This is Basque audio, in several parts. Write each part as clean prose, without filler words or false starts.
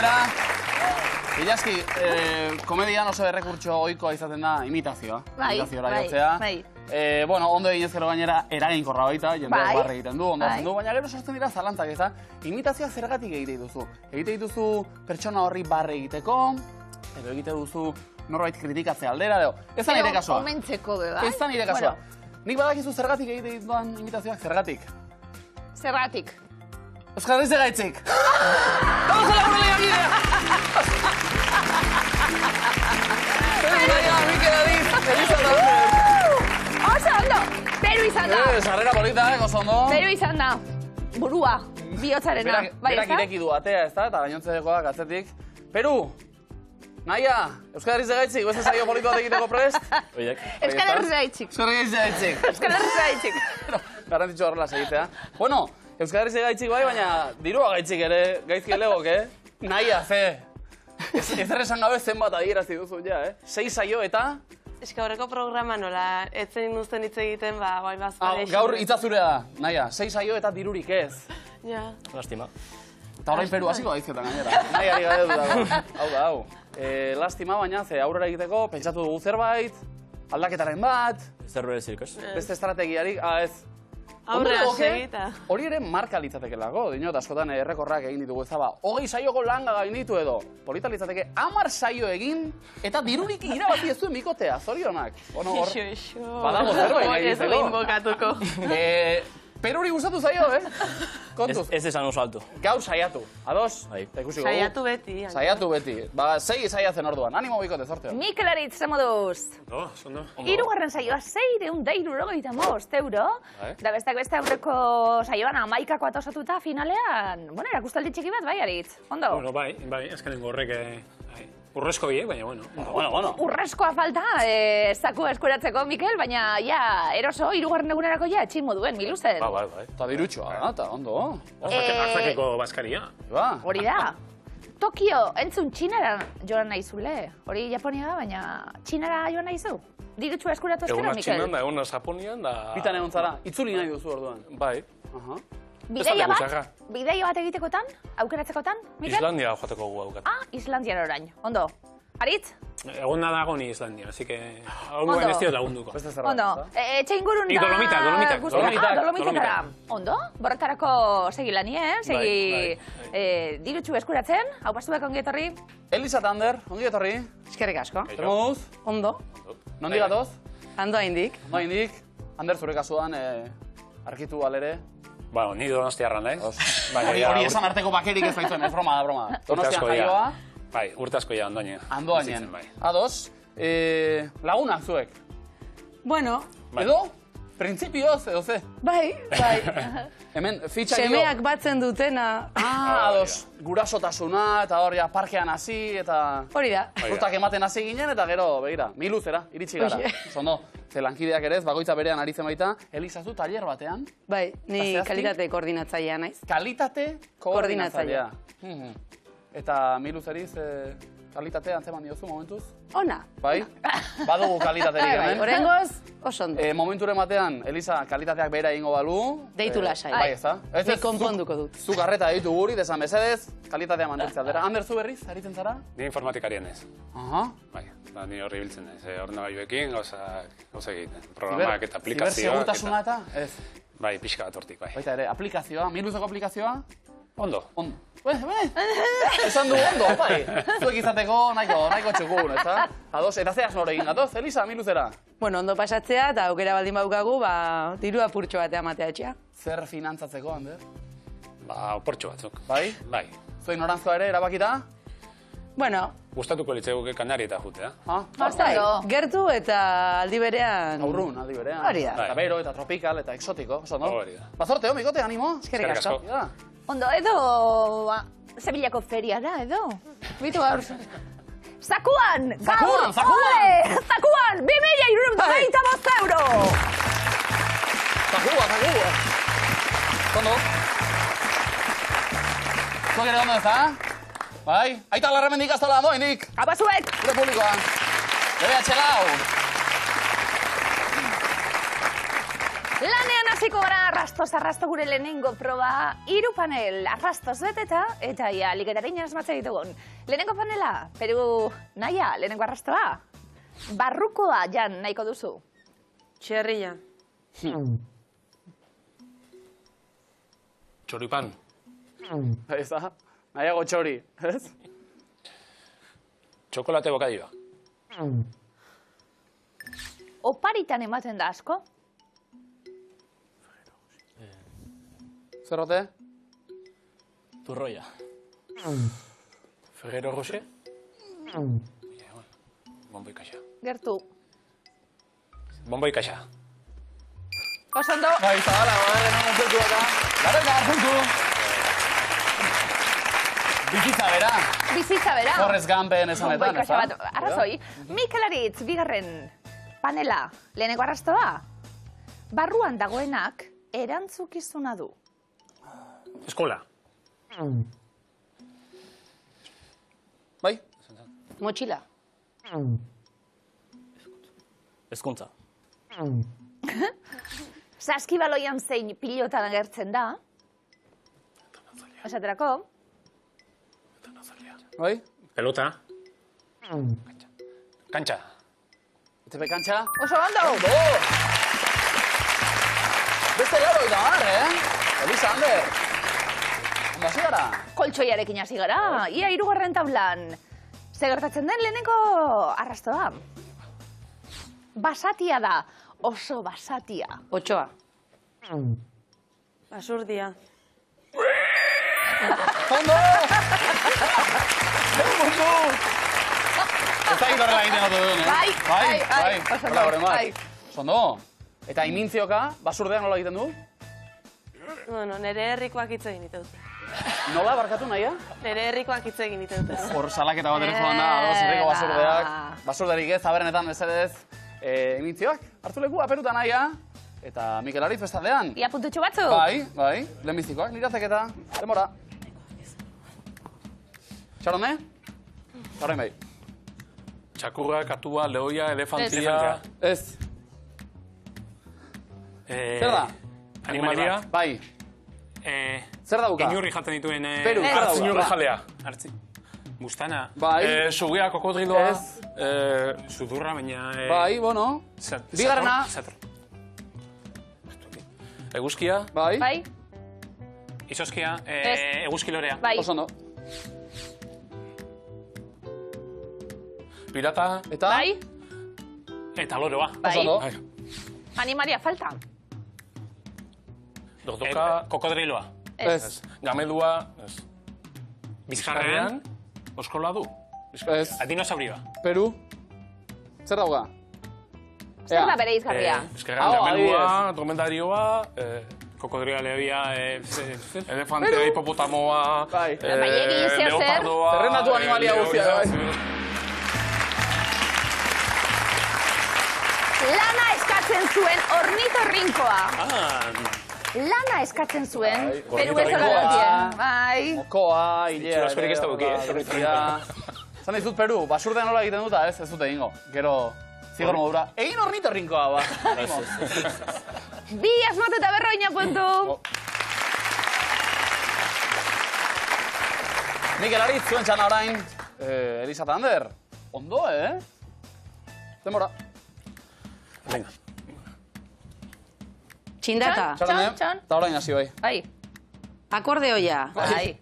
Aitza. Ilaski, komedian oso errekurtso ohikoa izaten da imitazioa. Imitazioa jotzea. Bueno, ondo egin ezkero gainera eraginkorra baita, jendeak barre egiten du, ondo hartzen du, baina gero sortzen dira zalantzak, eta imitazioa zergatik egite dituzu. Egite dituzu pertsona horri barre egiteko, edo egite duzu norbait kritikatzea aldera, edo. Ez da nire kasua. Omentzeko, beba. Ez da nire kasua. Nik badakizu zergatik egite dituan imitazioak, zergatik. Zergatik. Euskal Herri Zegaitzik! Vamos a la burla bidea! Mikel Adiz, Elisa Dauder. Oso ondo! Beru izan da! Sarrera polita, oso ondo. Beru izan da. Burua, bihotzarena. Berak ireki du atea, ez da, eta gainontzekoak atzetik. Peru! Naia, Euskal Herri Zegaitzik, beste saio polito bat egiteko prest? Euskal Herri Zegaitzik. Euskal Herri Zegaitzik. Euskal Herri Zegaitzik. Garantitxo horrela segitea. Bueno, Euskal Herri Zegaitzik bai, baina dirua gaitzik ere, gaizki elegok, Naia, ze. Ez erresan gabe zenbat adierazi duzu, ja, 6 saio eta... Ez que horreko programa nola, etzen induzten hitz egiten, bai bazpare... Gaur itzazurea da, Naia, 6 saio eta dirurik ez. Ja. Lastima. Eta horrein Peru hasiko daizketan gainera. Naiari gabe dut dago. Hau da, hau. Lastima, baina ze aurrera egiteko, pentsatu dugu zerbait, aldaketaren bat... Zerbait zirikos. Beste estrategiarik, ez... Aurrera segita. Hori ere marka litzatekelako, dinot, askotan errekorrak egin ditugu ezaba. 20 saioko langa gain ditu edo. Polita litzateke 10 saio egin, eta dirurik irabazi ez duen bikotea, zorionak. Ixo. Badago zerbait nahi Ez du inbokatuko. Peruri gustatu zaio, Kontuz. Ez esan oso alto. Gau saiatu. Ados? Saiatu beti. Saiatu beti. Ba, segi saiatzen orduan. Animo bikote, zorteo. Mikel Aritz, ze moduz? Ondo. Hirugarren saioa 675 euro. Da besteak beste aurreko saioan 11 atosatuta finalean. Bueno, erakustaldi txiki bat, bai, Aritz. Ondo? Bueno, bai, azkenengo horrek urrezko biek, baina bueno. Bueno. Urrezkoa falta, zakua eskuratzeko, Mikel, baina ja, eroso, hirugarren egunerako ja, etxin moduen, miluzen. Bai. Eta dirutxoa, eta ondo. Azakeko bazkaria. Hori da. Tokio, entzun, Txinara joan nahi zule. Hori Japonia da, baina Txinara joan nahi zu. Dirutxoa eskuratu eskero, Mikel? Egun Txinan da, egun Japonian da... Bitan egon zara, itzuli nahi duzu orduan. Bai. Bideia bat egitekotan, aukeratzekotan, Mikel? Islandia joateko gu aukat. Islandian orain. Ondo. Aritz? Egon da dago ni Islandia, así que... Ongoen ez diot lagunduko. Ondo. Etxe ingurun da... Dolomitetara. Ondo? Borretarako segi lani, Segi dirutxu eskuratzen. Hau pastuak ongi etorri. Elisa eta Ander, ongi etorri. Eskerrik asko. Zer moduz? Ondo. Nondi gatoz? Ando haindik. Ander, zure kasuan, arkitu alere. Bueno, ni Donostiarran, Hori esan arteko bakerik ez baitzuen, ez broma. Donostian jaioa. Bai, urte asko ja, Andoainen. Andoainen. Ados. Lagunak zuek. Bueno. Edo? Printzipioz, edo ze? Bai. Hemen, fitxak Semeak batzen dutena. Ados. Gurasotasuna, eta hor parkean hasi, eta... Hori da. Frutak ematen hasi ginen, eta gero, begira, miluzera, iritsi gara. Zondo, ze lankideak ere ez, bakoitza berean aritzen baita, Elisa zu taller batean. Bai, ni kalitate koordinatzailea naiz. Kalitate koordinatzailea. Eta miluzeriz, kalitatea antzeman diozu momentuz? Ona. Bai? Badugu kalitaterik hemen. Horengoz, oso ondo. Momenturen batean, Elisa, kalitateak behera egingo balu. Deitu lasai. Bai, ez da? Ni konponduko dut. Zuk arreta deitu guri, desan mesedez, kalitatea mantentzea aldera. Ander, zu berriz, aritzen zara? Ni informatikarien ez. Bai, ni horri biltzen ez. Ordenagailuekin gauza egiten. Programak eta aplikazioak. Zibersegurtasuna eta? Ez. Bai, pixka bat hortik, bai. Baita ere, aplikazioa, miluzeko aplikazioa? Ondo. Esan du ondo, bai. Zuek izateko nahiko txukun, ez da? Ados, eta zeaz nore egin gatoz, Elisa, miluzera? Bueno, ondo pasatzea, eta aukera baldin baukagu, diru apurtxo batea matea etxea. Zer finantzatzeko, Ander? Oportxo batzuk. Bai? Bai. Zuek norantzkoa ere, erabakita? Bueno. Gustatuko litzeguke Kanarieta jutea. Gertu eta aldi berean... Aurrun, aldi berean. Hori da. Eta bero, eta tropikal, eta exotiko, oso, no? Hori da. Bazorteo, mikote, animo? Eskerrik asko. Ondo, edo... Sevillako feria da, edo? Bitu gaur... Zakuan! Zakuan! 2.025 euro! Zakua! Ondo? Zuek ere ondo ez da? Bai? Aita larramendik aztola ondo, inik? Abazuek! Gure publikoan. Bebe atxegau! Lanean hasiko gara arrastoz gure lehenengo proba, 3 panel arrastoz beteta, eta ia liketarein asmatzen ditugun. Lehenengo panela, Peru naia, lehenengo arrastoa. Barrukoa jan nahiko duzu. Txerria. Txoripan. Ez da, nahiago txori, ez? Txokolate bokadioa. Oparitan ematen da asko. Zerrote? Turroia. Ferrero Rocher. Bomboi kaxa. Gertu. Bomboi kaxa. Osondo. Bai, zabala, lehenengo puntu eta. Garen gara puntu. Bizitza bera. Bizitza bera. Forrest Gumpen esanetan, ez da? Arrazoi, Mikel Aritz, bigarren panela, lehenengo arrastoa. Barruan dagoenak erantzukizuna du. Eskola. Bai? Motxila. Ezkuntza. Saskibaloian zein pilotan agertzen da. Esaterako. Bai? Pelota. Kantxa. ETP kantxa? Oso ondo! Beste laro eta mar, Elisa, Ander. Ondo hasi gara? Koltsoiarekin hasi gara, ia 3. taulan. Zer gertatzen den lehenengo arrastoa. Basatia da, oso basatia. Otsoa. Basurdia. Ondo! Mundu! Ez da gitarrela egiten gotu duen, Bai. Hola, gore bat. Ondo. Eta imintzioka, basurdean nola egiten du? Bueno, nire herrikoak hitz egin ditut. Nola, barkatu nahia? Nire herrikoak hitz egin ditut. Hor salaketa bat ere joan da, herriko basurdeak. Basurderik ez, aberenetan mesedez. Imintzioak, hartu leku, aperuta nahia. Eta Mikel Aritz bestaldean. Ia puntutxo batzu? Bai, lehenbizikoak, lirazeketa, demora. Txarone? Txarone bai. Txakurra, katua, lehoia, elefantia. Ez. Zer da? Animalia. Bai. Zer dauka? Inurri jaten dituen... Peru, zer dauka? Inurri jalea. Bustana. Bai. Sugia, kokodriloa. Ez. Sudurra, baina... Bai, bueno. Bigarrena. Eguzkia. Bai. Bai. Izoskia. Eguzkilorea. Bai. Oso ondo. Pirata. Eta? Bai. Eta loroa. Bai. Oso ondo. Animalia falta. Dordoka. Kokodriloa. Ez. Gamelua. Bizkarrean. Oskola du. Ez. Dinosaurioa. Peru. Zer dauka? Zer da bere izgarria? Bizkarrean gamelua, dromedarioa, kokodrila lehoia, elefantea, hipopotamoa, leopardoa... Zerrendatu animalia guztia, bai. Lana eskatzen zuen ornitorrinkoa. Lana eskatzen zuen, Peru bezala. Bai. Mokoa, hilea... Txuraskorik ez da buki, Zan dizut Peru, basurdean nola egiten duta, ez dute egingo. Gero, zigor modura. Egin ornitorrinkoa, ba. Bi asmatu eta berroina puntu. Mikel Aritz, zuen txana orain. Elisa eta Ander. Ondo, Demora. Venga. Txindaka. Txon. Eta orain hasi bai. Bai. Akordeoia. Bai.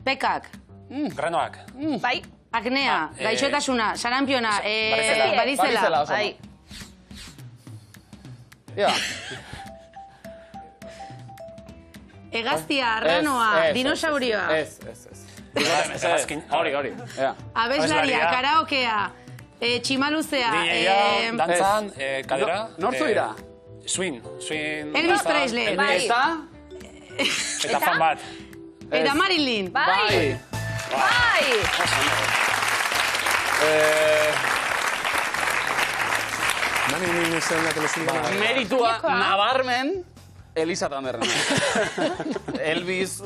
Pekak. Granoak. Bai. Aknea. Gaixotasuna. Sarampiona. Barizela. Bai. Ja. Hegaztia, arranoa, dinosaurioa. Ez. Hori. Abeslaria, karaokea, tximaluzea. Dantzan, kalera. Nortzu dira? Swing. Elvis Presley. Bai. Eta fan bat. Eta Marilyn. Bai. Marilyn izan da telezina. Meritua nabarmen Elisa eta Anderren. Elvis,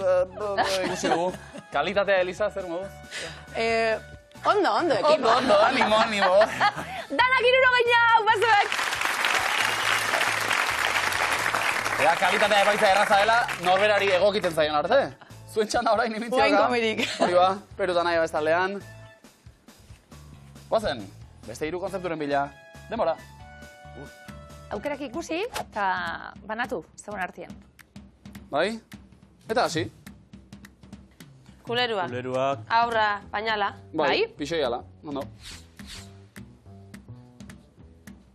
ikusi dugu. Kalitatea Elisa, zer modu? Ondo, ekipo. Ondo, animo. Danak 60, hau bazuek. Ea, kalitatea ebaitza erraza dela, norberari egokiten zaion arte. Zuen txanda orain imintzioka. Guain komirik. Hori ba, peruta nahi bestaldean. Guazen, beste hiru konzepturen bila. Demora. Aukerak ikusi eta banatu, zegoen artien. Bai? Eta hasi. Kulerua. Kuleruak. Aurra, pañala. Bai? Pixoiala. Ondo.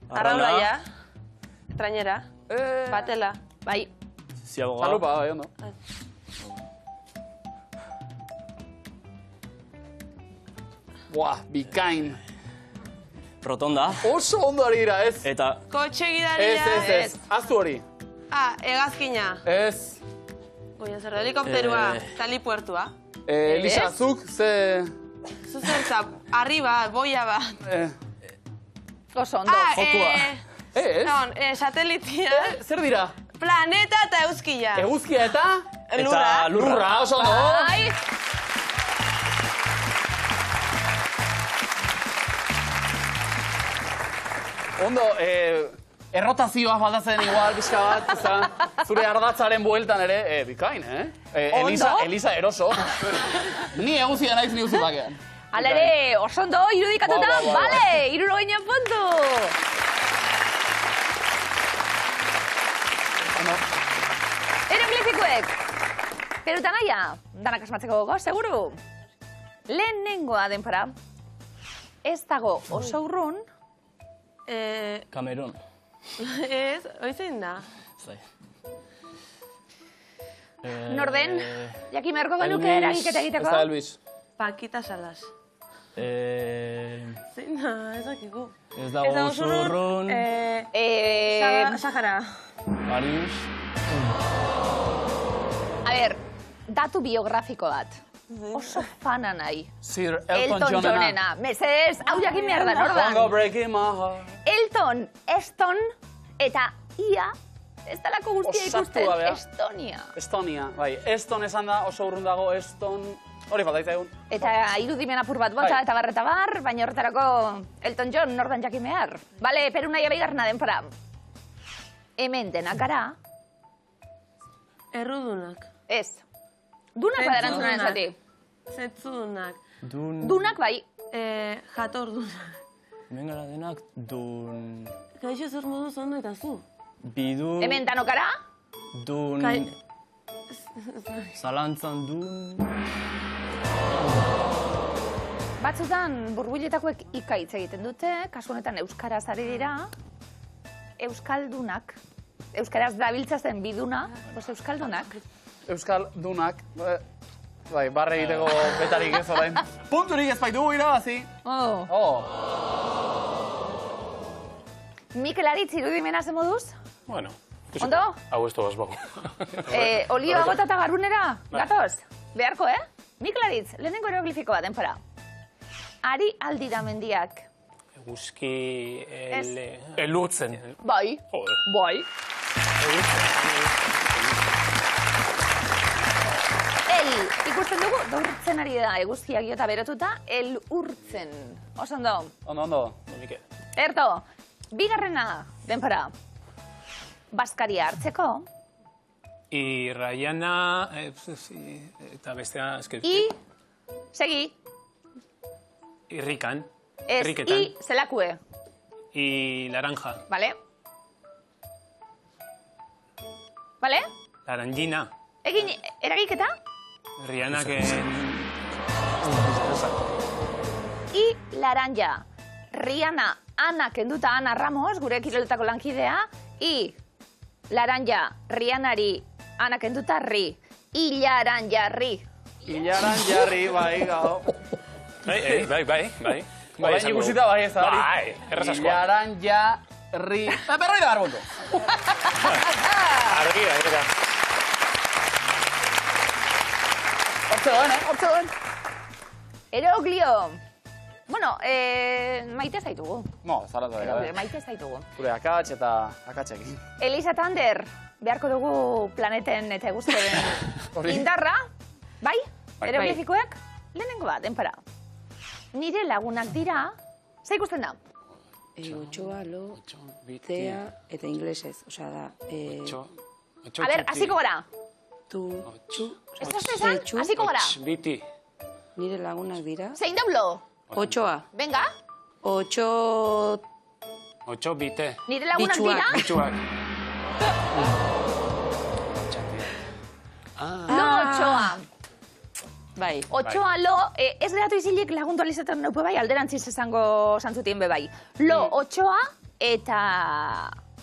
Arraulaia. Trainera. Batela. Bai. Ziaboga. Zalupa, bai, ondo. Buah, bikain. Rotonda. Oso ondo ari gira, ez? Eta Kotxe Ez, gidaria. ez, ez. Aztu hori. Hegazkina. Ez. Goia zer, helikopterua. Talipuertua. Elisa, zuk, ze... Zuzentza, arriba, boia bat. Oso ondo. Fokua. Ez? Non, satelitia. Zer dira? Planeta eta euskila. Eguzkia eta... Lurra. Eta lurra. Lurra, oso ondo. Bai. Ondo, errotazioa baldatzen igual, pixka bat, eza, zure ardatzaren bueltan ere, bikain, Elisa eroso. Ni eguzia naiz ni uzu bakean. Hala ere, oso ondo, irudikatuta, bale, 60 puntu. Eroglifikoek, perutan aia, danak asmatzeko gogo, seguru. Lehenengoa denpora, ez dago oso urrun, Kamerun. Ez, oizein da. Zai. norden, jakin beharko genuke eragiketa Ez egiteko. da Elvis. Paquita Salas. Zein da, ez dakigu. Ez dago zurrun. Sahara. Marius. A ber, datu biografiko bat. Oso fana nahi. Sir Elton Johnena. Mesedez, hau jakin behar da, Don't go nordan. breaking my heart. Elton, Eston, eta ia, ez dalako guztia Osatu ikusten, gabea. Estonia. Estonia, bai. Eston esan da, oso urrun dago, Eston... Hori falta egun. Eta irudimen apur bat bota Bai. eta bar, baina horretarako Elton John nordan jakin behar. Bale, Peru nahi abeigarna denpora. Hemen denak gara, Errudunak. ez. Dunak badarantzuna Zentzudunak. esati. Zetzudunak. Dunak bai, Jatordunak. Hemen gara denak dun... Kaixo zer moduz ondo eta zu. Bidun... hemen danok gara, Dun... Kai- Zalantzan dun... batzutan burbuiletakoek ikaitz egiten dute, kasu honetan euskaraz ari dira, euskaldunak, euskaraz dabiltzazen biduna, pues euskaldunak. Euskaldunak, bai, barre egiteko betarik ez orain. Punturik ez baitugu irabazi. Oh. Mikel Aritz irudimena ze moduz? Bueno. Ondo? Hau ez togaz bago. Olioa bota eta garrunera, gatoz? Beharko, Mikel Aritz, lehenengo eroglifikoa denpora. Ari aldira mendiak. Eguzki... Ez. Elurtzen. Bai, Joder. bai. Ikusten dugu, daurtzen ari da eguzkiak jota berotuta, el urtzen. Oso ondo. Ondo. Mikel. Erto, bigarrena denpora. Baskaria hartzeko, I Rayana... Eta bestea... segi, Irrikan. ez, Irriketan. zelakue, I Laranja. bale? Bale? Laranjina. Egin, eragiketa, Rianak I laranja. Rihanna, Ana kenduta Ana Ramos, gure kiroletako lankidea, I laranja, Rihannari, Ana kenduta Ri. Ilaranjarri. Ilaranjarri, bai, gau. Bai. Orain ikusita bai ez da hori. Bai, erraz askoa. Ilaranjarri... Berroi da garbuntu. Argira. Hortzegoen. Eroglio. Bueno, maite zaitugu. No, zaratu da. Eroglio, maite zaitugu. Gure akats eta akatsekin. Elisa Tander, beharko dugu planeten eta eguzkiaren indarra. Bai? Eroglifikoek? Lehenengo bat, denpara. Nire lagunak dira, ze ikusten da? Otxoa, lo, tea eta inglesez. Osea da... A ber, hasiko gara. Ez esan, hasiko gara. Biti. Nire lagunak dira. Zein daulo? 8a. Venga. 8... 8 bite. Nire lagunak dira? Bitxuak. Lo 8a. Bai. 8a lo, ez geratu izilik lagundu alizaten naupe bai, alderantziz esango santzutien be bai. Lo 8a eta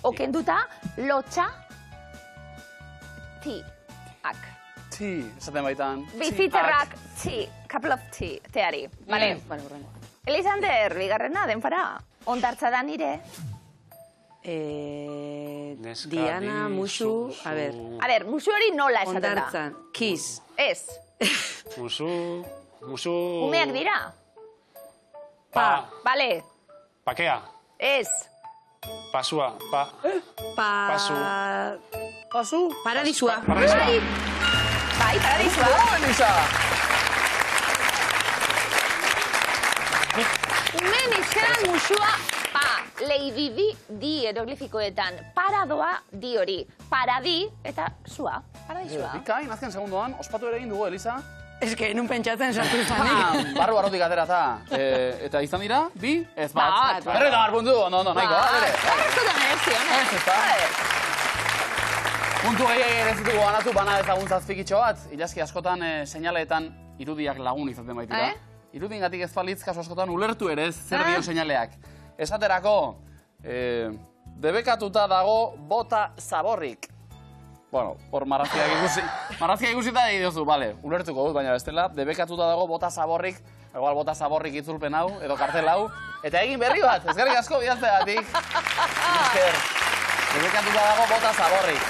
okenduta lotxa ti-ak. Ti, esaten baitan. Biziterrak ti, couple of tea, teari. Vale. Elizander, bigarrena, denfara. Ondartza da nire. Diana, Musu, a ber, Musu hori nola esaten da? Ondartzan, Kiss. Ez. Musu... Umeak dira? Pa. Vale. Pakea. Ez. Pasua. Pasu. Pasu? Paradisua. Bai, paradisua. Elisa! Umen izkeran musua pa. Leibibi di eroglifikoetan. Paradoa di hori. Paradi eta sua. Paradisua. Bikain, azken segundoan, ospatu ere egin dugu, Elisa. Ez que, nun pentsatzen sartu izanik. Barrotik aterata. Eta izan dira, bi, ez bat. Bat. Berreta garpuntu, ondo, nahiko, bere. Askotan erzionek. Ez, puntu gehiagin ez ditugu banatu, bana ezaguntza azpikitxo bat. Ilaski askotan seinaleetan irudiak lagun izaten baitira. Irudiengatik ez balitz, kasu askotan ulertu ere ez zer dio seinaleak. Esaterako, debekatuta dago bota zaborrik. Bueno, hor marrazkiak ikusita egin diozu, bale, ulertuko dut, baina bestela, debekatuta dago bota zaborrik, igual bota zaborrik itzulpen hau, edo kartel hau, eta egin berri bat, eskerrik asko bidaltzeagatik. Debekatuta dago bota zaborrik.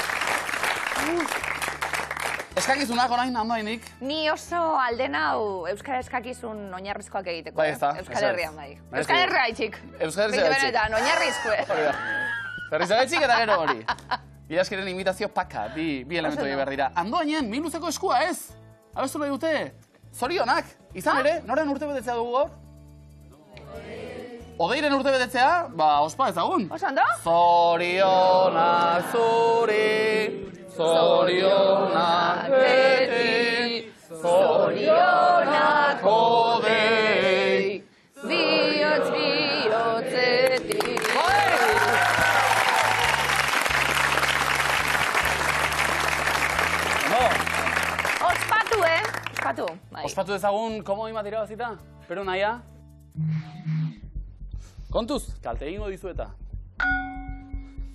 Eskakizunak orain, handoainik? Ni oso alden hau Euskara eskakizun oinarrizkoak egiteko. Bai, ez da. Euskal Herrian bai. Euskal Herria itxik. Euskal Herria itxik. Benetan, oinarrizkoe. Berrizagetxik eta gero hori. Ilaskiren imitazio paka, bi elementu egin behar dira. Andoainen, miluzeko eskua ez? Abestu nahi dute? Zorionak, izan ere, noren urte betetzea dugu gaur? Odeiren urte betetzea, ba, ospa ezagun. Oso ondo? Zorionak zuri, zorionak beti, zorionak odei, bihotz bihotzetik. Ospatu, Ospatu. Ospatu ezagun, komo imat irabazita? Pero naia? Kontuz, kalte egingo dizueta.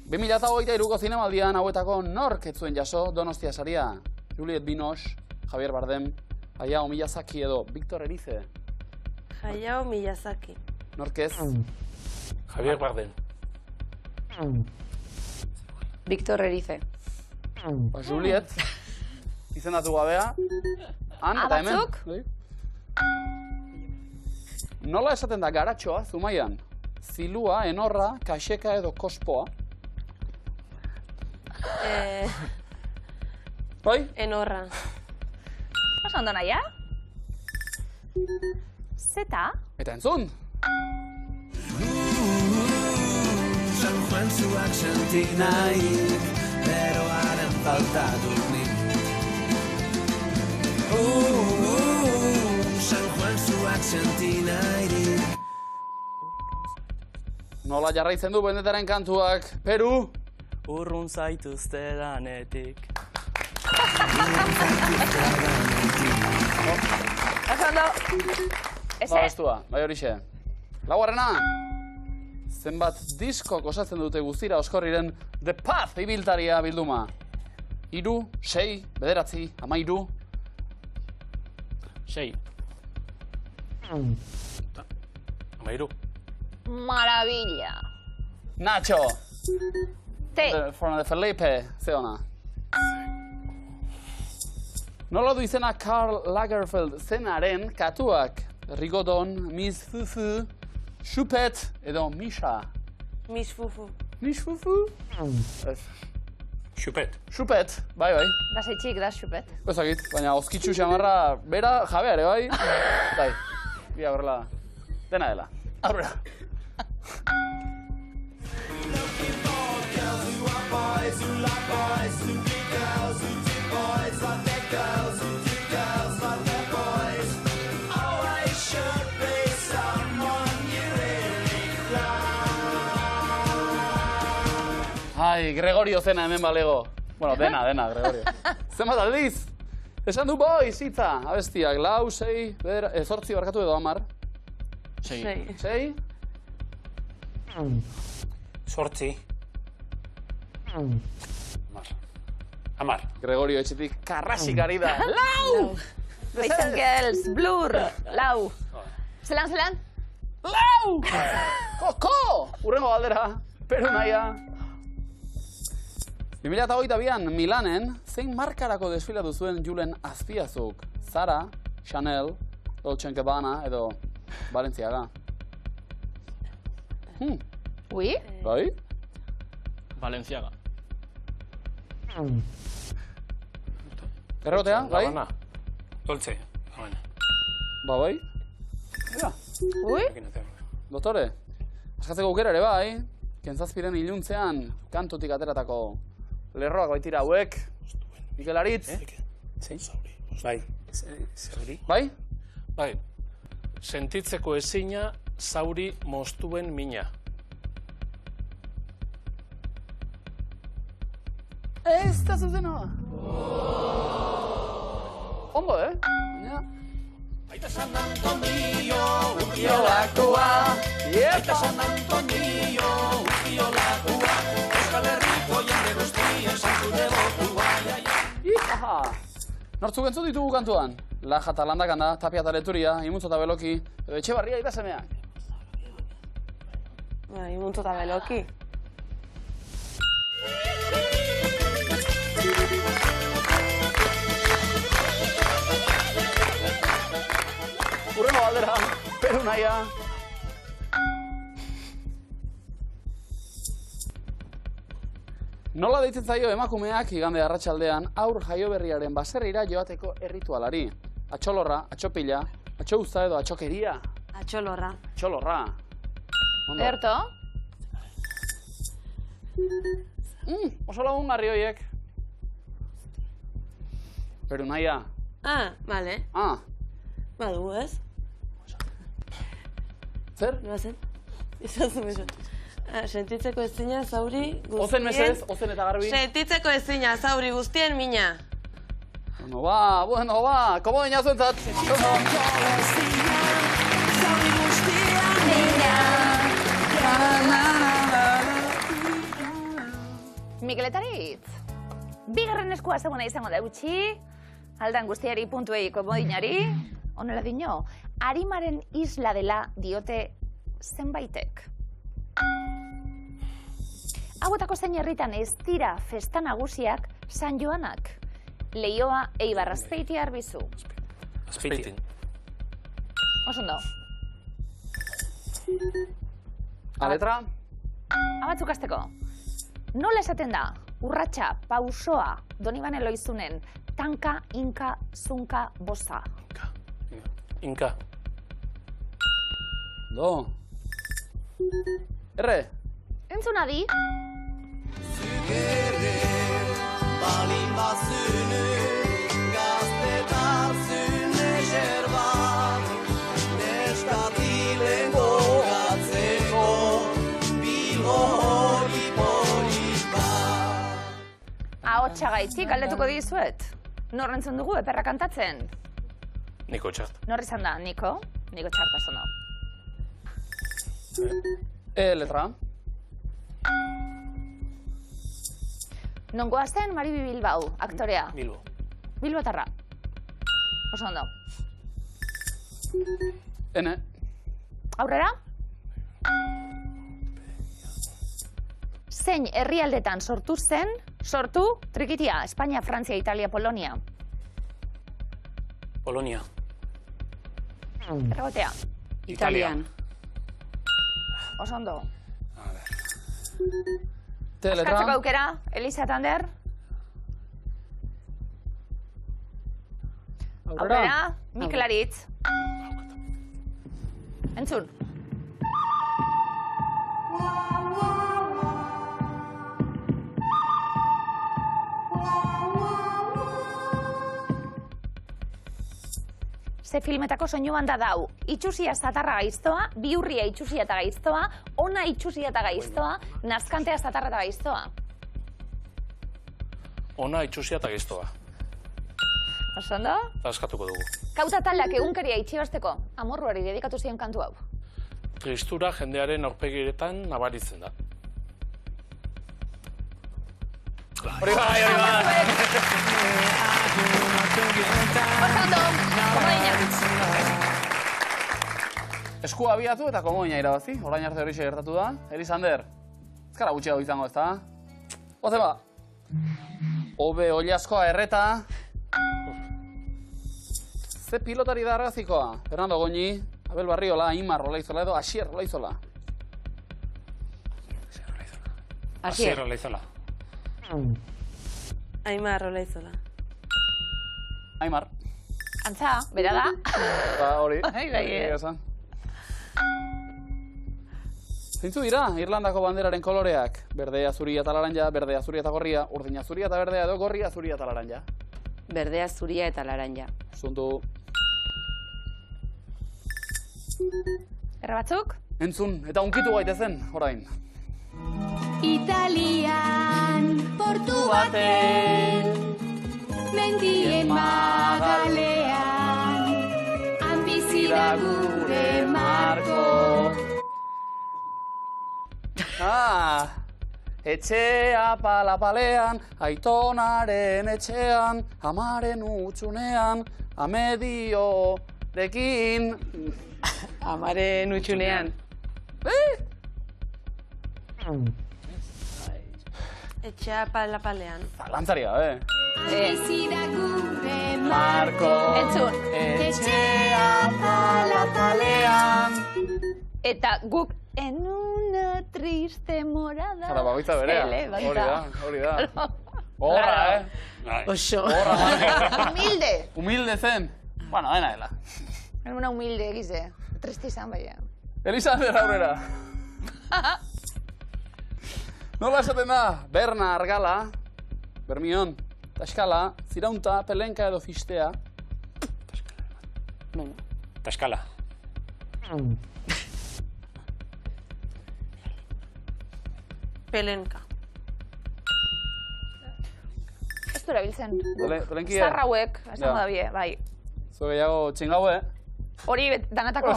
2023ko zinemaldian hauetako nork ez zuen jaso Donostia saria? Juliette Binoche, Javier Bardem, Hayao Miyazaki edo Victor Erice. Hayao Miyazaki. Nork ez? Javier Bardem. Victor Erice. Ba, Juliette, izendatu gabea. Han, eta hemen. Batzuk? Nola esaten da garatxoa, Zumaian? Zilua, enorra, kaxeka edo kospoa? Bai? Enorra. Oso ondo naia? Zeta? Eta entzun? San Juan zuak senti nahi, beroaren falta dut nik. San Juan zuak senti nahi. Nola jarraitzen du bendetaren kantuak? Peru? Urrun zaituzte danetik. Oso ondo. Ba, bestua, bai horixe. Laugarrena? Zenbat diskok osatzen dute guztira Oskorriren The Path ibiltaria bilduma? 3, 6, 9, 13. 6. 13. Maravilla. Nacho! Te. From the Felipe, ze ona. Nola du izena Karl Lagerfeld zenaren katuak? Rigodon, Miss Fufu, Chupet edo Misha? Miss Fufu. Miss Fufu? Xupet. Chupet, bai. Da zeitxik, da xupet. Bezakit, baina oskitzu xamarra bera jabea ere, bai? Bai, bia horrela dena dela. Aurrera. Looking for girls who are boys who like boys who Ai, Gregorio zena hemen balego. Bueno, dena, Gregorio. Zenbat aldiz? Esan du boiz, hitza. Abestiak, 4, 6, 8 barkatu edo 10. 6. 6? 8. 10. Gregorio etxetik karrasik ari da. 4! Boys and Girls, Blur, 4. Zelan? 4! Koko! Urrengo galdera. Peru naia. 2022an Milanen, zein markarako desfilatu zuen Julen Azpiazuk? Zara, Chanel, Dolce & Gabbana edo Balenciaga? Ui? Bai? Balenciaga. Errotea, bai? Dolce. Ba, bai? Mira, Ui? doktore, askatzeko aukera ere bai, Kentzazpiren iluntzean kantutik ateratako lerroak baitira hauek. Mikel Aritz? Bai. Bai? Bai, sentitzeko ezina, zauri moztuen mina. Ez da zuzena. Ondo, Baina... Aita San Antonio, Urkiolakoa. Aita San Antonio, Urkiolakoa. Euskal Herriko jende guztien santu degotua. Aha! Nortzuk entzut ditugu kantuan? Laja eta Landakanda, Tapia eta Leturia, Imuntzo eta Beloki, edo Etxebarria eta semeak. Imuntzo eta Beloki. Urrengo galdera, Peru naia. Nola deitzen zaio emakumeak igande arratsaldean aur jaioberriaren baserrira joateko erritualari? Atxolorra, atxopila, atxouza edo atxokeria? Atxolorra. Atxolorra. Ondo. Erto? Oso lagungarri horiek. Peru naia. Bale. Badu, ez? Zer? Bazen? Izazu mesu. Sentitzeko ezina, zauri guztien... Ozen mesedez, ozen eta garbi. Sentitzeko ezina, zauri guztien mina. Bueno, ba, komo dina zuentzat. Mikel Aritz, bigarren eskua zeguna izango da utzi, aldan guztiari puntuei komodinari, honela dino, Arimaren isla dela diote zenbaitek. Hauetako zein herritan ez dira festa nagusiak San Joanak. Leioa, Eibar, Azpeitia, Arbizu. Azpeitin. Osondo. Aletra? Abatzuk azteko. Nola esaten da? Urratxa, pausoa, Donibane Loizunen, tanka, inka, zunka, boza. Inka. Do. Erre? Entzun adi? Balin bazune, gaztetarzen eser bat, neskatilen gogatzeko, Bilbo hori polit bat. Ahotsagaitik galdetuko dizuet. Nor entzun dugu eperra kantatzen? Niko Txart. Nor izan da? Niko? Niko Txart oso. Letra? Non goazten Maribi Bilbao, aktorea. Bilbo. Bilbotarra. Oso ondo. Ene? Aurrera? Zein herrialdetan sortu zen, trikitia, Espainia, Frantzia, Italia, Polonia. Polonia. Erregotea. Italian. Oso ondo. Letra? Askatzeko aukera, Elisa Tander. Aurrera, Mikel Aritz. Entzun. Ze filmetako soinu banda dau. Itxusia zatarra gaiztoa, bihurria itxusia eta gaiztoa, ona itxusia eta gaiztoa, nazkantea zatarra eta gaiztoa. ona itxusia eta giztoa. Oso ondo? Eta eskatuko dugu. Kauta taldeak egunkaria itxibasteko amorruari dedikatu zion kantu hau. Tristura jendearen aurpegiretan nabaritzen da. Hori bai! Oso ondo, komodina. Eskua abiatu eta komodina irabazi. Orain arte horixe gertatu da. Elisander, ez gara gutxiago izango, ez da? Oze ba. Obe oliaskoa erreta. Ze pilotari da argazikoa? Fernando Goñi, Abel Barriola, Imar Rolaizola edo Asier Rolaizola. Asier Rolaizola. Aimar Rolaizola. Aimar. Antza, bera da. Ba, hori. Bai. Zeintzu dira, Irlandako banderaren koloreak? Berdea, zuria eta laranja, berdea, zuria eta gorria, urdina, zuria eta berdea edo gorria, zuria eta laranja. Berdea, zuria eta laranja. Zuntu. Erra batzuk? Entzun, eta unkitu gaitezen, orain. Italian, portu baten, mendien magalean, ambizira gure Marko. Etxea palapalean, aitonaren etxean, amaren utxunean, amediorekin. Amaren utxunean. Etxea palapalean. Lantzaria, Ambizira gure Marko. Entzun. Etxea palapalean. Eta guk en una triste morada. Zara, bagoitza berea. Hori da. Horra, Oso. Horra, Marko. Humilde. Humilde zen. Bueno, dela. En una humilde egize. Triste izan baina. Elisander aurrera. Nola esaten da? Berna argala, bermion, taskala, ziraunta, pelenka edo fistea. Taskala. Pelenka. Ez du erabiltzen. Pelenkie. Zarrauek, esango da bie, bai. Zo gehiago txingaue. Hori danatako.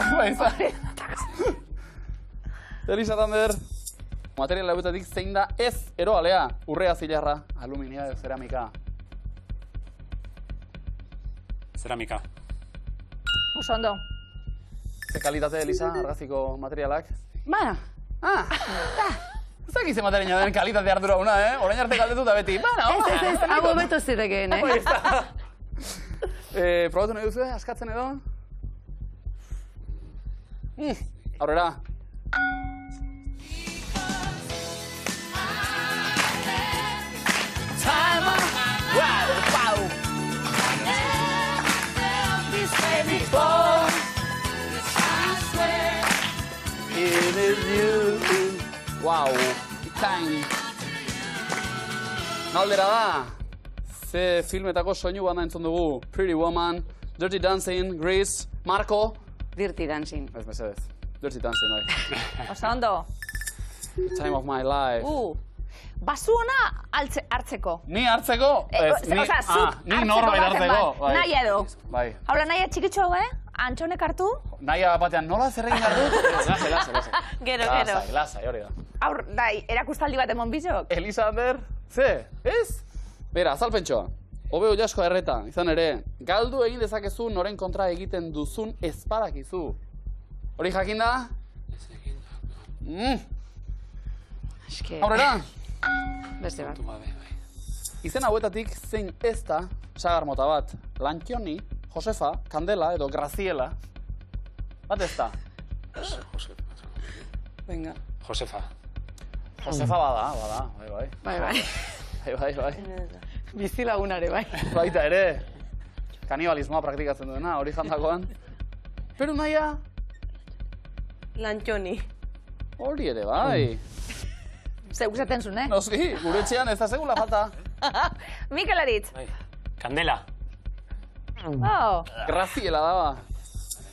Elisander, material hauetatik zein da ez eroalea, urrea zilarra, aluminia edo zeramika. Zeramika. Oso ondo. Ze kalitate, Elisa, argaziko materialak? Ba, Ez dakize materiala den kalitate ardura una, Orain arte galdetu da beti. ez, hau beto zitekeen, Probatu nahi duzu, askatzen edo? Aurrera. Wow, ikain. Naldera da. Ze filmetako soinu banda entzun dugu. Pretty Woman, Dirty Dancing, Grease, Marko. Dirty Dancing. Ez mesedez. Dirty Dancing, bai. Oso ondo. Time of my life. Basu ona hartzeko. Ni hartzeko? Ni norbait hartzeko. Nahi edo. Bai. Haula nahi txikitxo hau, Antxonek hartu? Nahi batean nola zer egin hartu? Lasa. Gero. Lasai, hori da. Aur, nahi, erakustaldi bat emon bizok. Elisander, ze, ez? Bera, azalpentsoa. Obe oiasko erreta, izan ere, galdu egin dezakezu noren kontra egiten duzun ezpadakizu. Hori jakin da? Aurrera! Beste bat. Izen hauetatik zein ez da, sagar mota bat, Lantioni, Josefa, Kandela edo Graziela. Bat ez da? Venga. Josefa. Josefa bada, bai. Bai. Bizi lagunare, bai. Baita ere, kanibalismoa praktikatzen duena, hori jandakoan. Pero naia... Lantxoni. Hori ere, bai. Zeuk zaten zuen, Noski, gure etxean ez da segula falta. Mikel Aritz. Kandela. Graziela daba.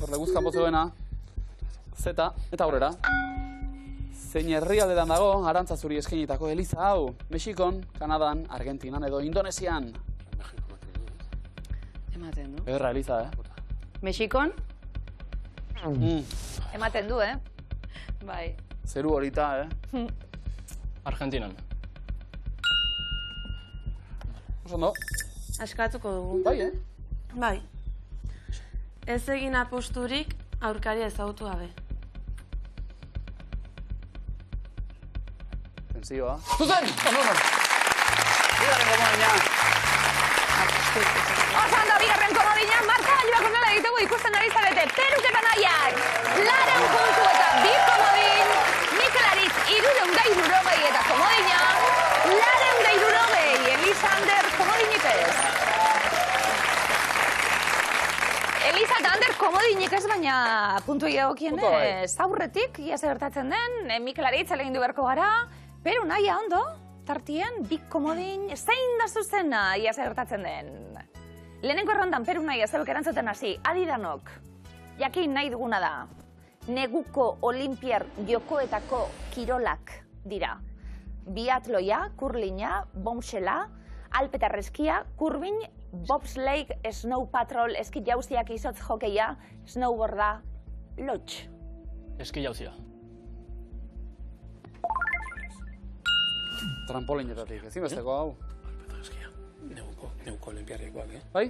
Horle guzkan potzegoena. Zeta, eta aurrera. Zein herrialdetan dago, Arantzazuri eskainitako eliza hau. Mexikon, Kanadan, Argentinan edo Indonesian. Ematen du. Ederra eliza, Mexikon? Ematen du, Bai. Zeru horita, Argentinan. Oso ondo. Askatuko dugu. Bai, Bai. Ez egin aposturik aurkaria ezagutu gabe. Tentsioa. Zuzen! Bigarren komodina. Osando, bigarren komodina, markagailuak nola ditugu ikusten ari zarete. Peruk eta nahiak, 200 puntu eta 2 komodin. Mikel Aritz, 360 eta komodina, 260. Elisander, komodinipez. Elisa eta Ander komodinik ez, baina puntu egokien zaurretik, ia gertatzen den, Mikel Aritz alegin du beharko gara, pero nahia ondo, tartien, bik komodin, zein da zuzena, ia gertatzen den. Lehenengo errondan, peru nahia zeuk erantzuten hasi, adidanok, jakin nahi duguna da, neguko olimpiar jokoetako kirolak dira. Biatloia, kurlina, bomsela, alpetarreskia, kurbin, bobsleigh, snow patrol, eski jauziak izotz jokeia, snowboarda, lotx. Eski jauzia. Trampolinetatik, ezinbesteko hau. Alpetarreskia. Neuko olimpiarikoak, Bai?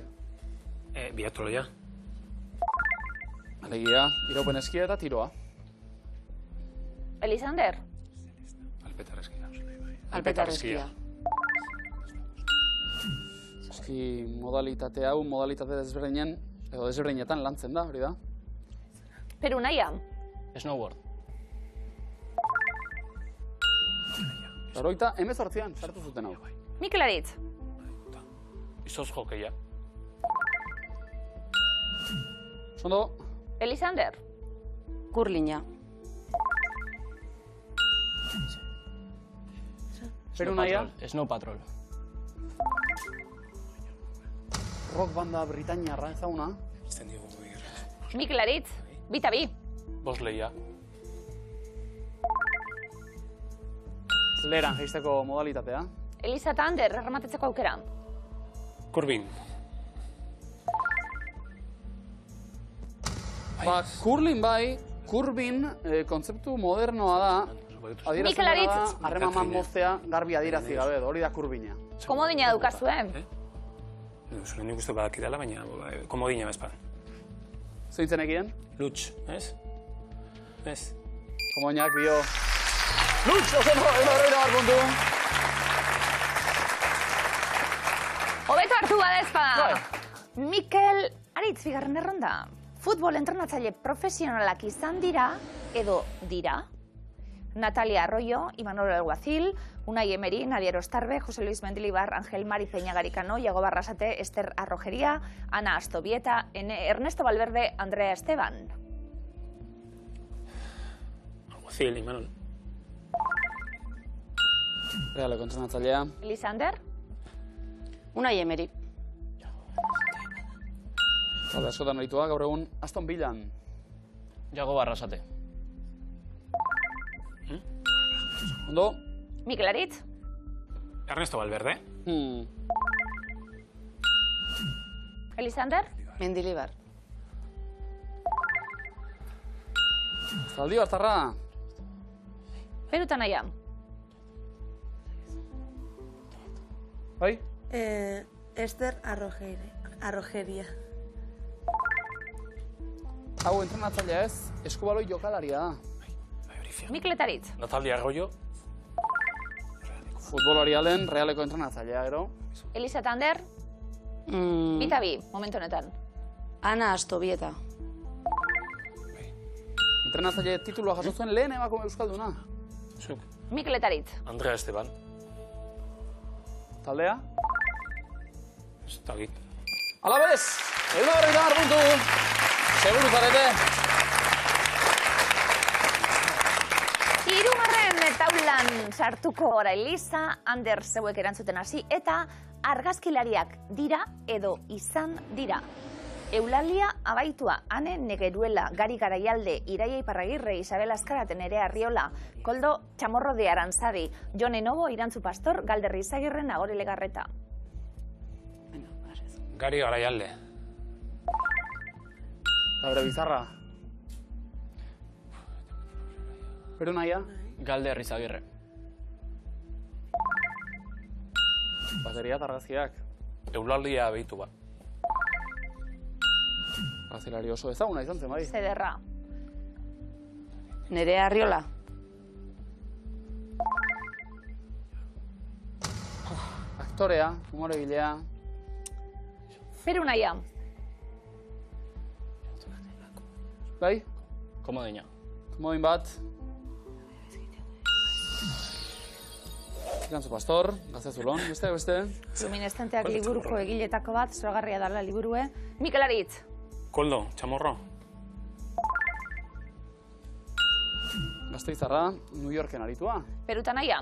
Biatroia. Alegia, iraupen eskia eta tiroa. Elisander? Alpetarreskia. Alpetarreskia. Eski modalitate hau, modalitate desberdinen, edo desberdinetan lantzen da, hori da? Peru naia? Snowboard. Laroita, 18an sartu zuten hau. Mikel Aritz? Izoz jokeia. Sondo? Elisander? Kurlina. Peru naia? Snow patrol. Rock banda britainiarra ezaguna. Izten digu begirra. Mikel Aritz? Bita bi? Bosleia. Leheran jaisteko modalitatea. Elisa eta Ander, errematetzeko aukera. Kurbin. Ba, kurlin bai, kurbin kontzeptu modernoa da. Mikel Aritz? Harremaman moztea garbi adierazi gabe, hori da kurbina. Komodina daukazu, Zure nik uste badakidala, baina komodina bezpa. Zeintzen egien? Lutx, ez? Ez? Komodinak bio. Lutx, oso no, edo puntu. Hobeto hartu badezpada. Mikel Aritz, bigarren erronda. Futbol entrenatzaile profesionalak izan dira, edo dira. Natalia Arroyo, Imanol Alguacil, Unai Emery, Nadia Erostarbe, José Luis Mendilibar, Ángel Mari Peña Garicano, Iago Barrasate, Esther Arrojería, Ana Astobieta, Ernesto Valverde, Andrea Esteban. Alguacil, Imanol. Realeko entrenatzailea. Elisander? Unai Emery. Talde askotan aritua, gaur egun Aston Villan. Iago Barrasate. Ondo? Mikel Aritz? Ernesto Valverde. Elisander? Mendilibar. Zaldi Bartarra. Peruta naia? Bai? Esther Arrojeria. Hau entrenatzailea ez, eskubaloi jokalaria da. Mikel eta Aritz? Natalia Arroyo. Futbolari alden, Realeko entrenatzailea, gero. Elisa eta Ander? Bita bi, momentu honetan. Ana Astobieta. Entrenatzaile titulua jaso zuen lehen emakume euskalduna. Zuk. Mikel eta Aritz? Andrea Esteban. Taldea? Ez dakit. Alabez! Edo horretan puntu! Seguru zarete! Hirugarren taulan sartuko ora Elisa, Ander zeuek erantzuten hasi, eta argazkilariak dira edo izan dira. Eulalia abaitua, ane negeruela, gari garaialde, Iraia Iparragirre, Isabel Azkarate, Nerea Arriola, Koldo Chamorro de Aranzadi, Jone Novo, Irantzu Pastor, Galderri Izagirre, Nagore Legarreta. Gari garaialde. Labre Bizarra. Pero naia? Galderri Izagirre. Bateria eta argazkiak. Eulalia behitu bat. Gazilari oso ezaguna izan zen, bai. Zederra. Nerea Arriola. Aktorea, humoregilea. Peru naia. Bai? Komodina. Komodin bat. Irantzu Pastor, Gaztezulon, beste. Luminescenteak liburuko egiletako bat, zoragarria dala liburue. Mikel Aritz. Koldo, Chamorro. Gasteizarra, New Yorken aritua. Peruta naia.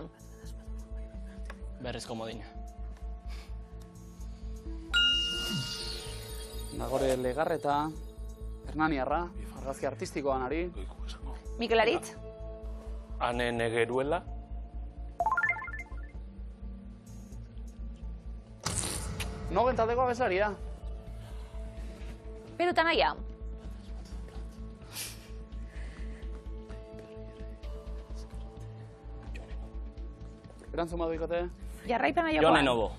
Berriz komodina. Nagore Legarreta, Hernaniarra, argazki artistikoan ari. Mikel Aritz. Ane negeruela. Nogen taldeko abeslaria. Peruta naia. Erantzun badu ikote. Jarraipena jokoan. Jone Novo.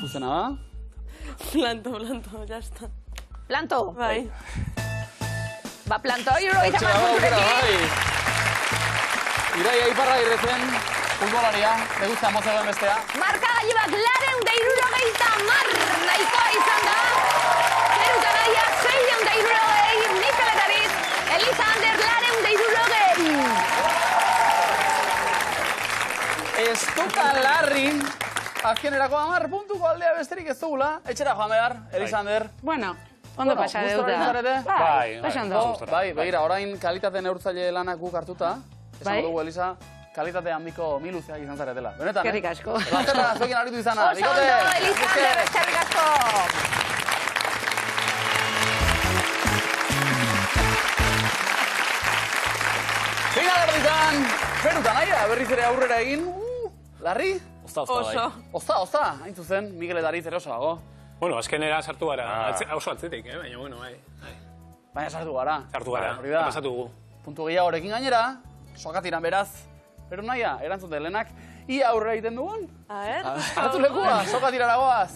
Zuzena da? Planto, ya está. Planto. Bai. Ba, planto, hirurogeita hamar punturekin. Iraia Iparragirre zen, futbolaria, beguzta mozegoen bestea. Markagailu bat 270, nahikoa izan da. Peruta naia 660, Mikel Aritz, Eliza Ander 270. Ez duta larri, azkenerako 10 puntuko aldea besterik ez dugula. Etxera joan behar, Elisander. Bueno, ondo pasa deuta. Bai, Bai, begira, orain kalitate neurtzaile lanak guk hartuta. Esango dugu, Elisa, kalitate handiko miluzeak izan zaretela. Benetan, Eskerrik asko. Batzerra, zuekin aritu izana. Oso ondo, Eliza Ander, eskerrik asko. Begira gerditan, Peruta naia, berriz ere aurrera egin. Larri? Osta, bai. Osta, hain zuzen, Mikel eta Aritz erosoago. Bueno, azkenera sartu gara, oso atzetik, baina bueno, bai. Baina sartu gara. Sartu gara, Hori da. pasatu dugu. Puntu gehiagorekin gainera, sokatiran beraz. Pero naia, erantzuten lehenak, ia aurrera egiten dugun. A ver. Hartu lekua, sokatirara goaz.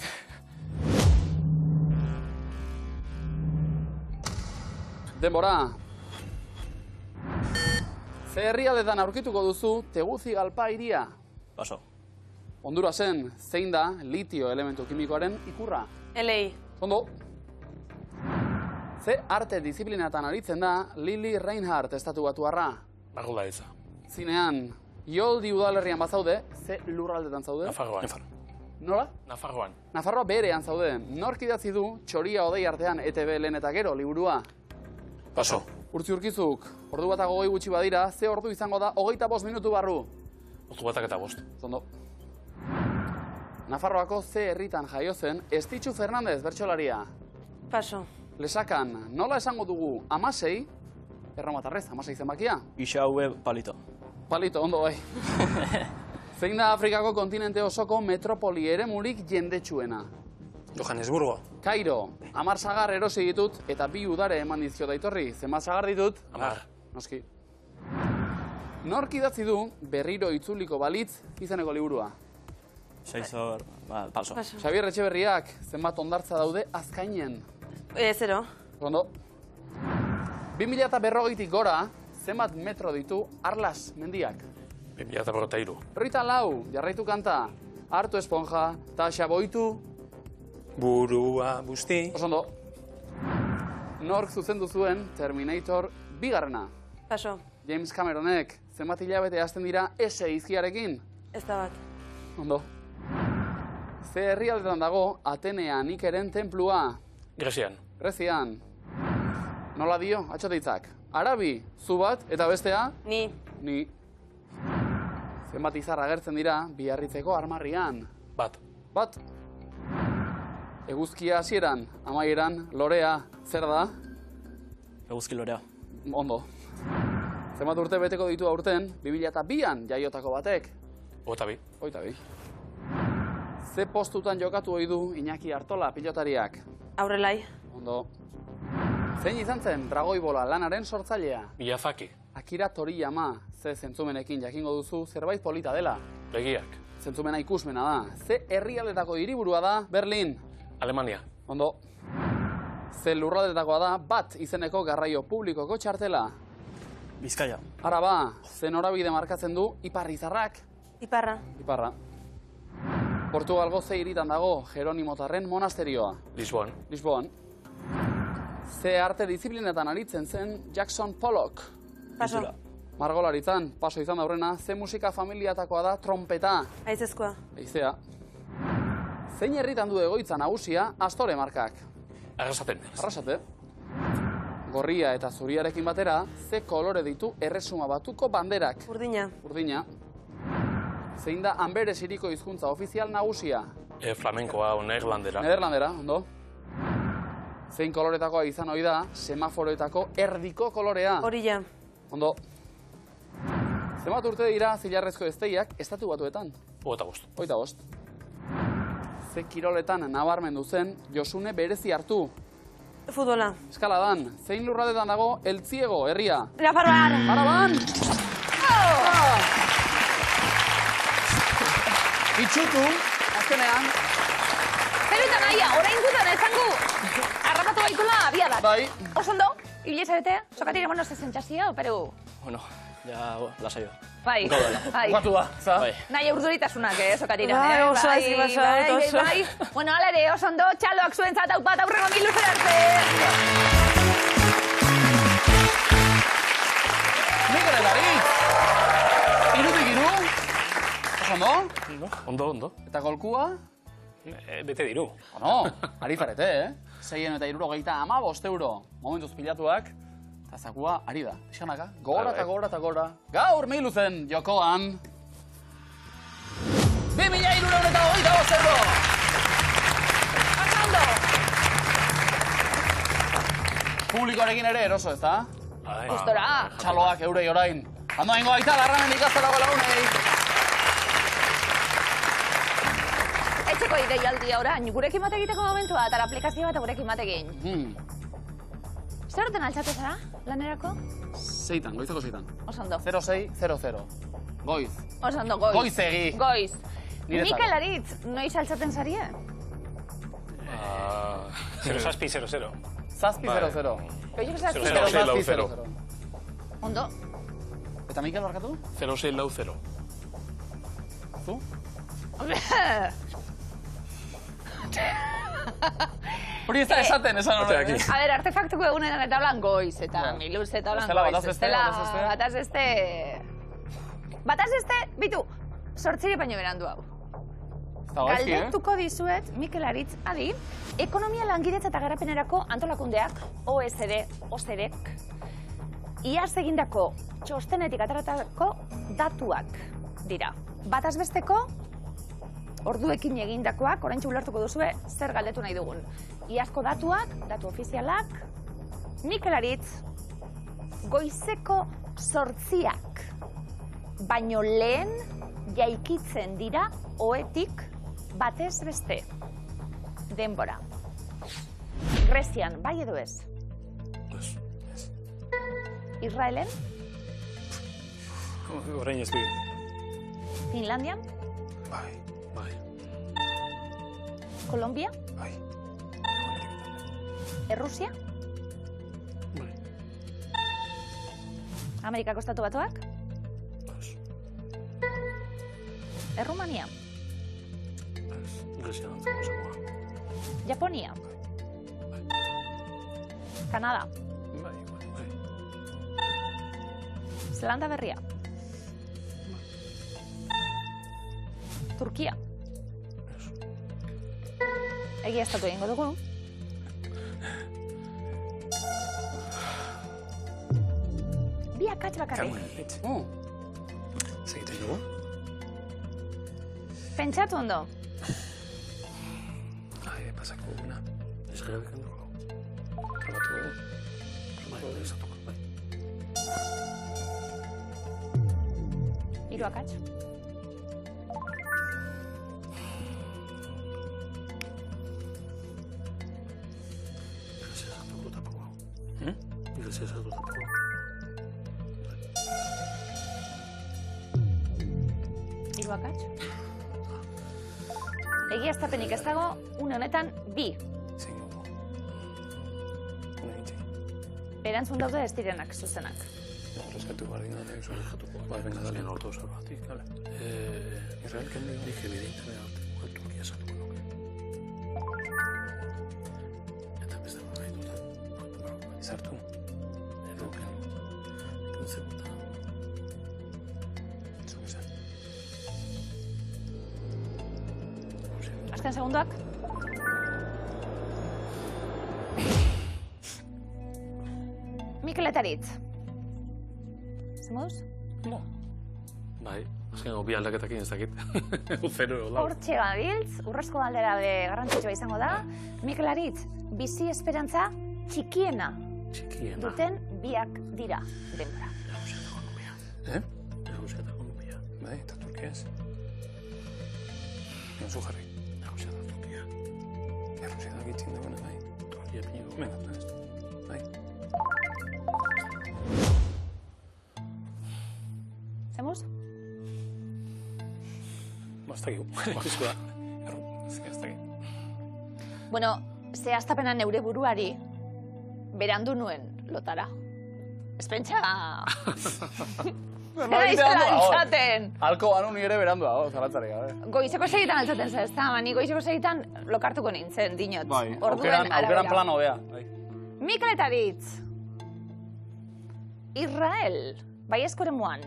Denbora. Ze herrialdetan aurkituko duzu Tegucigalpa hiria. Paso. Hondurasen, zein da litio elementu kimikoaren ikurra? LA. Ondo. Ze arte disiplinatan aritzen da Lili Reinhardt estatubatuarra? Margolaritza. Zinean, Ioldi udalerrian bazaude, ze lurraldetan zaude? Nafarroan. Nola? Nafarroan. Nafarroa berean zaude. Nork idatzi du Txoria odei artean ETB lehen eta gero liburua? Paso. Urtzi Urkizuk, ordu batak 20 gutxi badira, ze ordu izango da 25 minutu barru? Ordu batak eta 5. Zondo. Nafarroako ze herritan jaio zen Estitxu Fernandez bertsolaria? Paso. Lesakan, nola esango dugu 16, erromatarrez, 16 zenbakia? Ixaue palito. Palito, ondo bai. Zein da Afrikako kontinente osoko metropoli eremurik jendetsuena? Johannesburgo. Kairo, 10 sagar erosi ditut eta 2 udare eman dizkio daitorri. Zenbat sagar ditut? 10. Noski. Nork idatzi du berriro itzuliko balitz izeneko liburua? Seizor, paso. Xabier Etxeberriak, zenbat ondartza daude azkainen? 0. Ondo. 2040tik gora, zenbat metro ditu Arlas mendiak? 2043. Rita Lau, jarraitu kanta. Hartu esponja, ta xaboitu. Burua busti. Osondo. Nork zuzendu zuen Terminator 2. Paso. James Cameronek, zenbat hilabete hasten dira S izkiarekin? Ez da bat. Ondo. Ze herrialdetan dago Atenea Nikeren tenplua? Grezian. Grezian. Nola dio, atxoteitzak? Arabi, zu bat, eta bestea? Ni. Ni. Zenbat izar agertzen dira Biarritzeko armarrian? Bat. Bat. Eguzkia hasieran, amaieran, lorea, zer da? Eguzki lorea. Ondo. Zenbat urte beteko ditu aurten, 2002an jaiotako batek? 22. 22. Ze postutan jokatu ohi du Iñaki Artola pilotariak? Aurrelai. Ondo. Zein izan zen Dragoi Bola lanaren sortzailea? Miyazaki. Akira Toriyama, ze zentzumenekin jakingo duzu zerbait polita dela. Begiak. Zentzumena ikusmena da. Ze herrialdetako hiriburua da? Berlin. Alemania. Ondo. Ze lurraldetakoa da Bat izeneko garraio publikoko txartela? Bizkaia. Araba, ze norabide markatzen du Ipar-Izarrak? Iparra. Iparra. Portugalgo ze hiritan dago Jeronimotarren monasterioa? Lisboan. Lisboan. Ze arte disiplinetan aritzen zen Jackson Pollock? Paso. Margolaritzan, paso izan da aurrena, ze musika familiatakoa da trompeta? Aizezkoa. Eizea. Zein herritan du egoitza nagusia Astore markak? Arrasaten. Arrasate. Gorria eta zuriarekin batera, ze kolore ditu Erresuma Batuko banderak? Urdina. Urdina. Zein da Anberes hiriko hizkuntza ofizial nagusia? Flamenkoa o Nederlandera. Nederlandera, ondo. Zein koloretakoa izan ohi da semaforoetako erdiko kolorea? Horila. Ondo. Zenbat urte dira zilarrezko ezteiak estatu batuetan? 25. 25. Ze kiroletan nabarmendu zen Josune berezi hartu? Futbola. Eskaladan, zein lurraldetan dago Eltziego herria? Nafarroan. Araban! Itxutu, azkenean. Pero eta nahia, orain gutan ezango harrapatu baikola abiadak. Bai. Osondo, hilesa bete, sokatire bueno zezentzazio, pero... Bueno, ja lasaio. Bai, bai. Bukatu da, za? Bai. Nahi urduritasunak, sokatira. Bai, oso aizki basau, oso. Bueno, ala ere, osondo, txaloak zuentzat hau bat aurrego mil luzera arte. Mikel Elaritz! Irutik iru? Osondo? Ondo. Eta golkua? Bete diru. Bueno, ari zarete, 675 euro. Momentuz pilatuak. Eta zakua ari da. Pixkanaka, gora eta gora eta gora. Gaur miluzen jokoan. 2.325 euro! Osondo! Publikoarekin ere eroso, ez da? Gustora. Txaloak eurei orain. Ando ingo aita, larramen ikastarako lagunei. Etxeko ideialdia orain, gurekin bat egiteko momentua, eta aplikazio bat gurekin bat egin. Zer horten altxatu zara, lanerako? Seitan, goizeko seitan. Osondo. 0600. Goiz. Osondo, goiz. Goizegi. Goiz. Niretzako. Mikel Aritz, noiz altxaten zarie? 0-6-0-0. Zazpi 00. Koiok zazpi. 0-6-0. Ondo. Eta Mikel barkatu? 0-6-0. Zu? Hori ez da esaten, esan horrek. A ber, artefaktuko egunetan eta holan goiz, eta miluz eta holan goiz. Bataz beste... Bataz beste, bitu, sortzire baino berandu hau. Galdetuko dizuet, Mikel Aritz, adi, ekonomia langidetza eta garapenerako antolakundeak, OECD, OCDEk, iaz egindako txostenetik ateratako datuak dira. Bataz besteko, orduekin egindakoak, oraintxe ulertuko duzue, zer galdetu nahi dugun. Iazko datuak, datu ofizialak, Mikel Aritz, goizeko 8 baino lehen jaikitzen dira oetik batez beste. Denbora. Grezian, bai edo ez? Israelen? Orain ez du. Finlandian? Bai. Kolombia? Bai. Errusia? Bai. Amerikako estatu batuak? Errumania? Grecia dantzako zagoa. Japonia? Kanada? Bai. Zelanda Berria? Turkia? Egiaztatu egingo dugu. Bi akats bakarrik. Segiten dugu? Pentsatu ondo. pasako duguna. Ez gara bekenduko. Trabatu dugu. Bai, esatuko, bai. Hiru akats. Hiru akats. Egiaztapenik ez dago, une honetan, 2. Erantzun daude ez direnak, zuzenak. Reskatu bardin da, bai, venga, dale, nortu oso batik, gale. Israel kendu dik evidente behar, Turkia esatuko nuke. Eta beste nahi duta, izartu. Zebuta. Zuk izan. Azken segundoak. Mikel eta Aritz. Zemuz? No. Bai, azken bi aldaketakin ez dakit. Zero, lau. Hortxe gabiltz, urrezko galdera be garrantzitsua izango da. Mikel Aritz, bizi esperantza txikiena duten biak dira denbora. Errusia eta Kolumbia. Bai, eta Turkia ez. Janzu jarri. Errusia eta Turkia. Errusia da gitzin dagoena, bai. Turkia pinigo. Venga, ez. Bai. Zemuz? Ez dakik. Eskua. Ez dakik. Bueno, zehaztapena neure buruari berandu nuen lotara. Ez pentsa... Zera izela altzaten. Alko banu nire berandua, zaratzari gabe. Goizeko segitan altzaten za, ez da, ni goizeko segitan lokartuko nintzen, dinot. Bai, Orduen aukeran plano bea. Mikel eta Aritz. Israel, baiezko eremuan.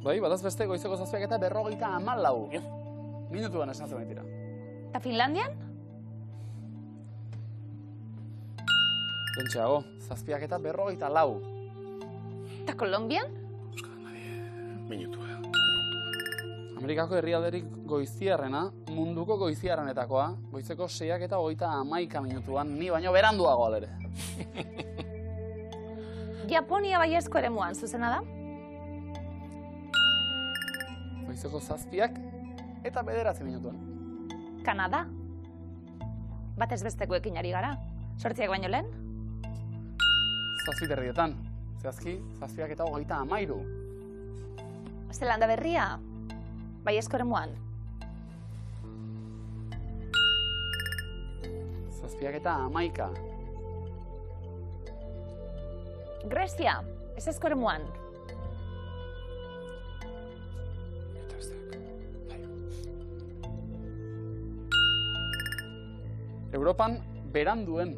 Bai, bataz beste goizeko 7:54. Minutuan esan zen baitira. Eta Finlandian? Pentsago, 7:54. Eta Kolombian? Minutua. Amerikako herrialderik goiziarrena, munduko goiziarrenetakoa, goizeko 6:31 minutuan, ni baino beranduago alere. Japonia baiezko eremuan, zuzena da? Goizeko 7:09 minutuan. Kanada? Batez bestekoekin ari gara. Sortziak baino lehen? 7:00 Zehazki, 7:33. Zelanda Berria? Baiezko eremuan? 7:11. Grezia? Ezezko eremuan? Europan beranduen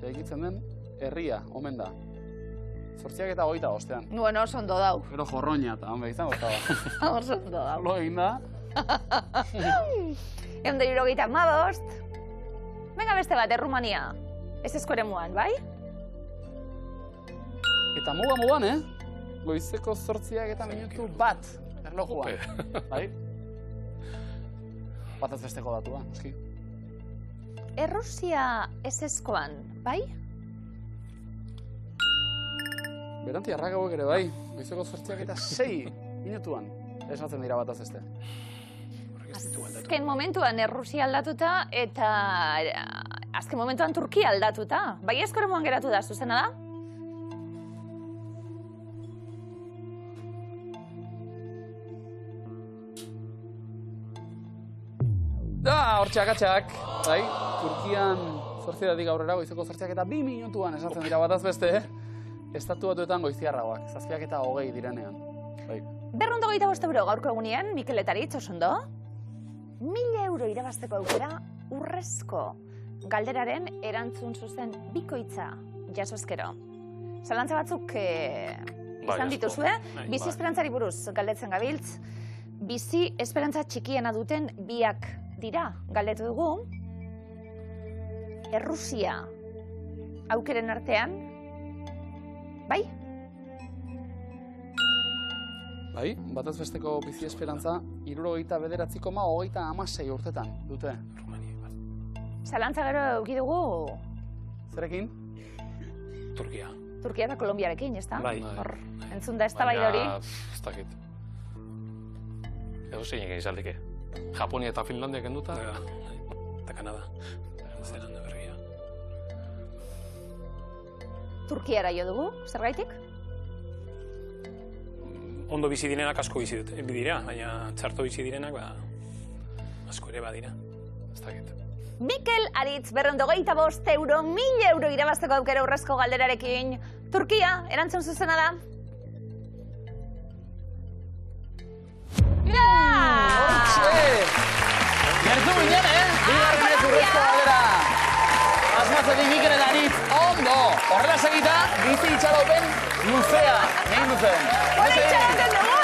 egitzen den herria, omen da. 8:20 ostean. Bueno, oso ondo dau. Gero jorroina eta honbe izango zaba. Oso ondo dau. Lo egin da. 175. Venga beste bat, Errumania. Ezezko eremuan, bai? Eta mugan, Goizeko 8:01 erlojuan. Bai? Bataz besteko datua, eski. Errusia ezezkoan, bai? Beranti arragauek ere bai, goizeko 8:06 minutuan. Esatzen dira bataz beste. Azken momentuan Errusia aldatuta eta azken momentuan Turkia aldatuta. Baiezko eremuan geratu da, zuzena da? Hortxe akatxak, bai, Turkian 8:00 aurrera goizeko 8:02 minutuan esatzen dira bataz beste, Estatu Batuetan goiziarragoak, 7:20 direnean. Bai. 225 euro gaurko egunean, Mikel eta Aritz, oso ondo? 1.000 euro irabazteko aukera urrezko galderaren erantzun zuzen bikoitza jasozkero. Zalantza batzuk izan dituzue, bizi esperantzari buruz galdetzen gabiltz. Bizi esperantza txikiena duten biak dira, galdetu dugu. Errusia aukeren artean, bai? Bai, batez besteko bizi esperantza, 79,36 urtetan dute. Zalantza gero euki dugu... Zerekin? Turkia. Turkia eta Kolombiarekin, ez da? Bai. Hor, entzun da ez da bai hori. Ez dakit. Edo zein egin izaldeke. Japonia eta Finlandia kenduta. Eta Kanada. Zelanda berria. Turkiara jo dugu, zergaitik? Ondo bizi direnak asko bizi dira, baina txarto bizi direnak asko ere badira. Ez dakit. Mikel Aritz, 225 euro, 1000 euro irabazteko aukera urrezko galderarekin. Turkia, erantzun zuzena da? Gertu ginen, bigarrenez urrezko galdera. Asmatzetik Mikel Aritz, ondo. Horrela segita, bizi itxaropen luzea. Egin duzen. Hora itxaropen dugu!